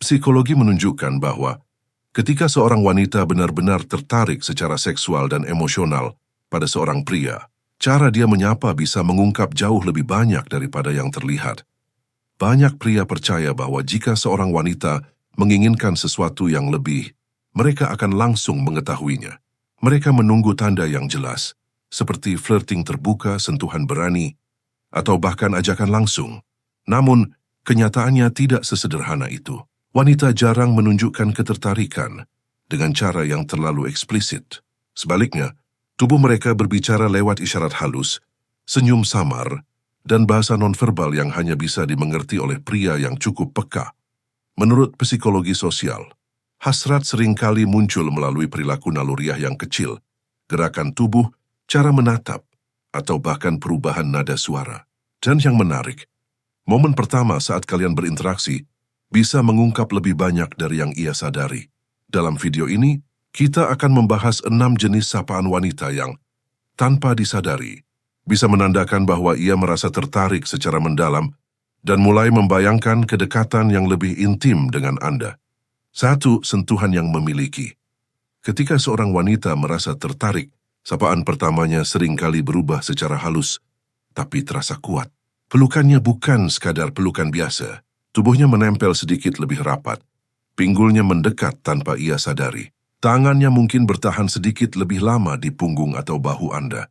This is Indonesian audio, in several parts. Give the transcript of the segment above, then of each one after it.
Psikologi menunjukkan bahwa ketika seorang wanita benar-benar tertarik secara seksual dan emosional pada seorang pria, cara dia menyapa bisa mengungkap jauh lebih banyak daripada yang terlihat. Banyak pria percaya bahwa jika seorang wanita menginginkan sesuatu yang lebih, mereka akan langsung mengetahuinya. Mereka menunggu tanda yang jelas, seperti flirting terbuka, sentuhan berani, atau bahkan ajakan langsung. Namun, kenyataannya tidak sesederhana itu. Wanita jarang menunjukkan ketertarikan dengan cara yang terlalu eksplisit. Sebaliknya, tubuh mereka berbicara lewat isyarat halus, senyum samar, dan bahasa nonverbal yang hanya bisa dimengerti oleh pria yang cukup peka. Menurut psikologi sosial, hasrat seringkali muncul melalui perilaku naluriah yang kecil, gerakan tubuh, cara menatap, atau bahkan perubahan nada suara. Dan yang menarik, momen pertama saat kalian berinteraksi bisa mengungkap lebih banyak dari yang ia sadari. Dalam video ini, kita akan membahas 6 jenis sapaan wanita yang, tanpa disadari, bisa menandakan bahwa ia merasa tertarik secara mendalam dan mulai membayangkan kedekatan yang lebih intim dengan Anda. 1. Sentuhan yang memiliki. Ketika seorang wanita merasa tertarik, sapaan pertamanya seringkali berubah secara halus, tapi terasa kuat. Pelukannya bukan sekadar pelukan biasa. Tubuhnya menempel sedikit lebih rapat. Pinggulnya mendekat tanpa ia sadari. Tangannya mungkin bertahan sedikit lebih lama di punggung atau bahu Anda.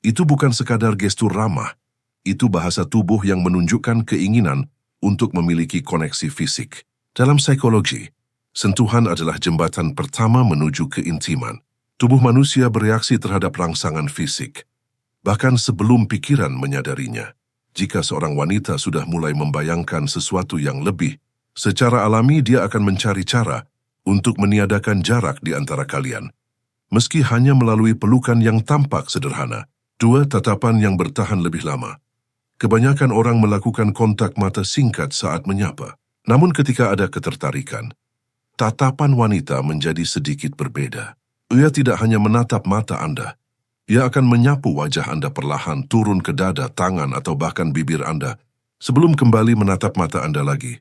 Itu bukan sekadar gestur ramah. Itu bahasa tubuh yang menunjukkan keinginan untuk memiliki koneksi fisik. Dalam psikologi, sentuhan adalah jembatan pertama menuju keintiman. Tubuh manusia bereaksi terhadap rangsangan fisik, bahkan sebelum pikiran menyadarinya. Jika seorang wanita sudah mulai membayangkan sesuatu yang lebih, secara alami dia akan mencari cara untuk meniadakan jarak di antara kalian. Meski hanya melalui pelukan yang tampak sederhana. 2. Tatapan yang bertahan lebih lama. Kebanyakan orang melakukan kontak mata singkat saat menyapa. Namun ketika ada ketertarikan, tatapan wanita menjadi sedikit berbeda. Ia tidak hanya menatap mata Anda. Ia akan menyapu wajah Anda perlahan turun ke dada, tangan, atau bahkan bibir Anda sebelum kembali menatap mata Anda lagi.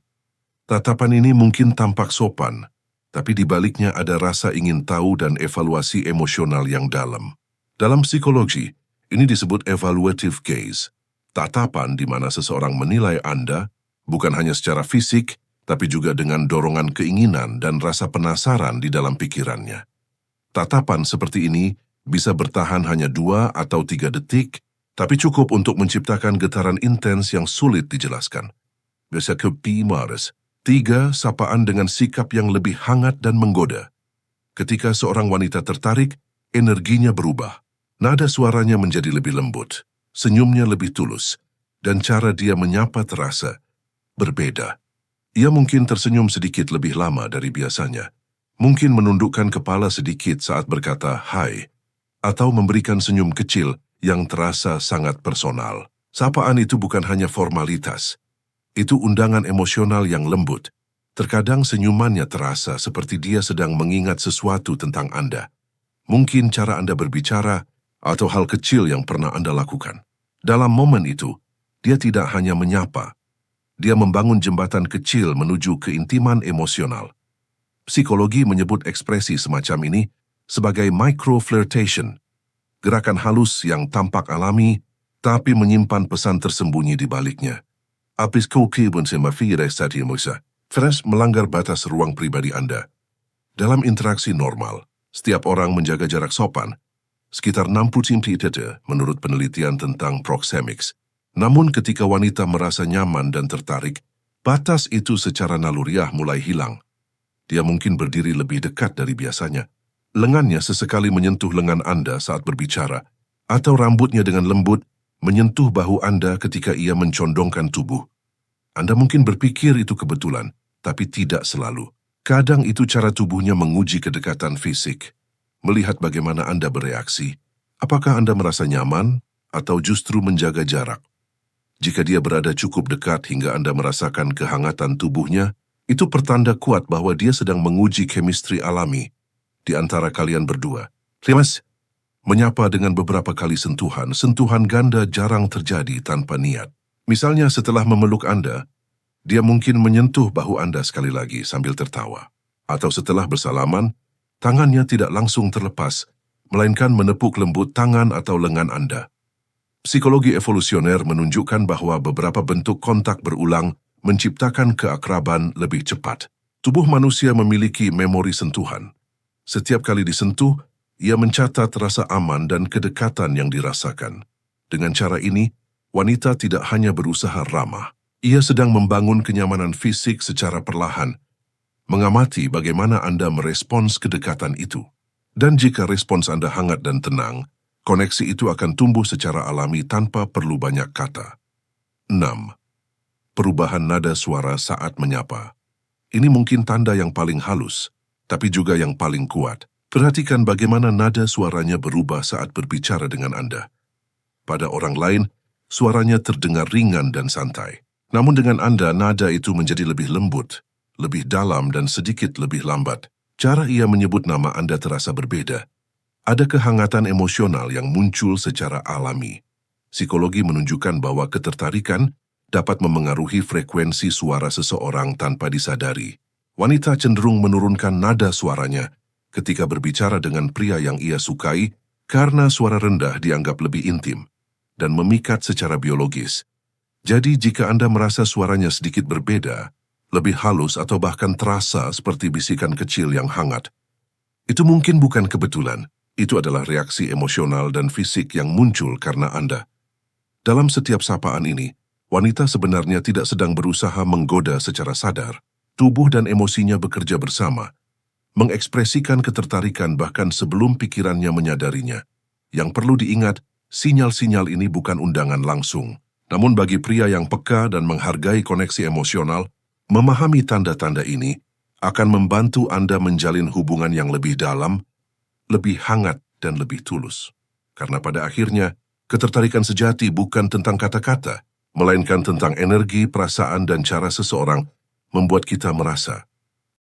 Tatapan ini mungkin tampak sopan, tapi di baliknya ada rasa ingin tahu dan evaluasi emosional yang dalam. Dalam psikologi, ini disebut evaluative gaze. Tatapan di mana seseorang menilai Anda bukan hanya secara fisik, tapi juga dengan dorongan keinginan dan rasa penasaran di dalam pikirannya. Tatapan seperti ini bisa bertahan hanya 2 atau 3 detik, tapi cukup untuk menciptakan getaran intens yang sulit dijelaskan. Biasa kepimares. 3. Sapaan dengan sikap yang lebih hangat dan menggoda. Ketika seorang wanita tertarik, energinya berubah. Nada suaranya menjadi lebih lembut, senyumnya lebih tulus, dan cara dia menyapa terasa berbeda. Ia mungkin tersenyum sedikit lebih lama dari biasanya, mungkin menundukkan kepala sedikit saat berkata "hai", atau memberikan senyum kecil yang terasa sangat personal. Sapaan itu bukan hanya formalitas. Itu undangan emosional yang lembut. Terkadang senyumannya terasa seperti dia sedang mengingat sesuatu tentang Anda. Mungkin cara Anda berbicara atau hal kecil yang pernah Anda lakukan. Dalam momen itu, dia tidak hanya menyapa. Dia membangun jembatan kecil menuju keintiman emosional. Psikologi menyebut ekspresi semacam ini sebagai micro-flirtation, gerakan halus yang tampak alami, tapi menyimpan pesan tersembunyi di baliknya. Fresh melanggar batas ruang pribadi Anda. Dalam interaksi normal, setiap orang menjaga jarak sopan, sekitar 60 cm menurut penelitian tentang proxemics. Namun ketika wanita merasa nyaman dan tertarik, batas itu secara naluriah mulai hilang. Dia mungkin berdiri lebih dekat dari biasanya. Lengannya sesekali menyentuh lengan Anda saat berbicara, atau rambutnya dengan lembut menyentuh bahu Anda ketika ia mencondongkan tubuh. Anda mungkin berpikir itu kebetulan, tapi tidak selalu. Kadang itu cara tubuhnya menguji kedekatan fisik, melihat bagaimana Anda bereaksi. Apakah Anda merasa nyaman atau justru menjaga jarak? Jika dia berada cukup dekat hingga Anda merasakan kehangatan tubuhnya, itu pertanda kuat bahwa dia sedang menguji chemistry alami di antara kalian berdua. 5. Menyapa dengan beberapa kali sentuhan. Sentuhan ganda jarang terjadi tanpa niat. Misalnya setelah memeluk Anda, Dia mungkin menyentuh bahu Anda sekali lagi sambil tertawa. Atau setelah bersalaman, tangannya tidak langsung terlepas, melainkan menepuk lembut tangan atau lengan Anda. Psikologi evolusioner menunjukkan bahwa beberapa bentuk kontak berulang menciptakan keakraban lebih cepat. Tubuh manusia memiliki memori sentuhan. Setiap kali disentuh, ia mencatat rasa aman dan kedekatan yang dirasakan. Dengan cara ini, wanita tidak hanya berusaha ramah. Ia sedang membangun kenyamanan fisik secara perlahan, mengamati bagaimana Anda merespons kedekatan itu. Dan jika respons Anda hangat dan tenang, koneksi itu akan tumbuh secara alami tanpa perlu banyak kata. 6. Perubahan nada suara saat menyapa. Ini mungkin tanda yang paling halus, tapi juga yang paling kuat. Perhatikan bagaimana nada suaranya berubah saat berbicara dengan Anda. Pada orang lain, suaranya terdengar ringan dan santai. Namun dengan Anda, nada itu menjadi lebih lembut, lebih dalam dan sedikit lebih lambat. Cara ia menyebut nama Anda terasa berbeda. Ada kehangatan emosional yang muncul secara alami. Psikologi menunjukkan bahwa ketertarikan dapat memengaruhi frekuensi suara seseorang tanpa disadari. Wanita cenderung menurunkan nada suaranya ketika berbicara dengan pria yang ia sukai karena suara rendah dianggap lebih intim dan memikat secara biologis. Jadi jika Anda merasa suaranya sedikit berbeda, lebih halus atau bahkan terasa seperti bisikan kecil yang hangat, itu mungkin bukan kebetulan. Itu adalah reaksi emosional dan fisik yang muncul karena Anda. Dalam setiap sapaan ini, wanita sebenarnya tidak sedang berusaha menggoda secara sadar. Tubuh dan emosinya bekerja bersama, mengekspresikan ketertarikan bahkan sebelum pikirannya menyadarinya. Yang perlu diingat, sinyal-sinyal ini bukan undangan langsung. Namun bagi pria yang peka dan menghargai koneksi emosional, memahami tanda-tanda ini akan membantu Anda menjalin hubungan yang lebih dalam, lebih hangat dan lebih tulus. Karena pada akhirnya, ketertarikan sejati bukan tentang kata-kata, melainkan tentang energi, perasaan, dan cara seseorang membuat kita merasa